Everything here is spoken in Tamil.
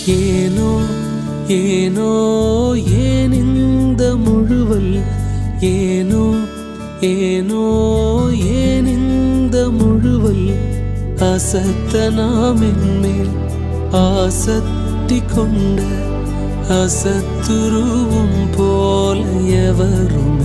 ஏனோ ஏனோ ஏனிந்த முழுவல், ஏனோ ஏனோ ஏனிந்த முழுவல், அசத்த நாம் என்மேல் ஆசத்தி கொண்ட அசத்துருவும் போல எவரும்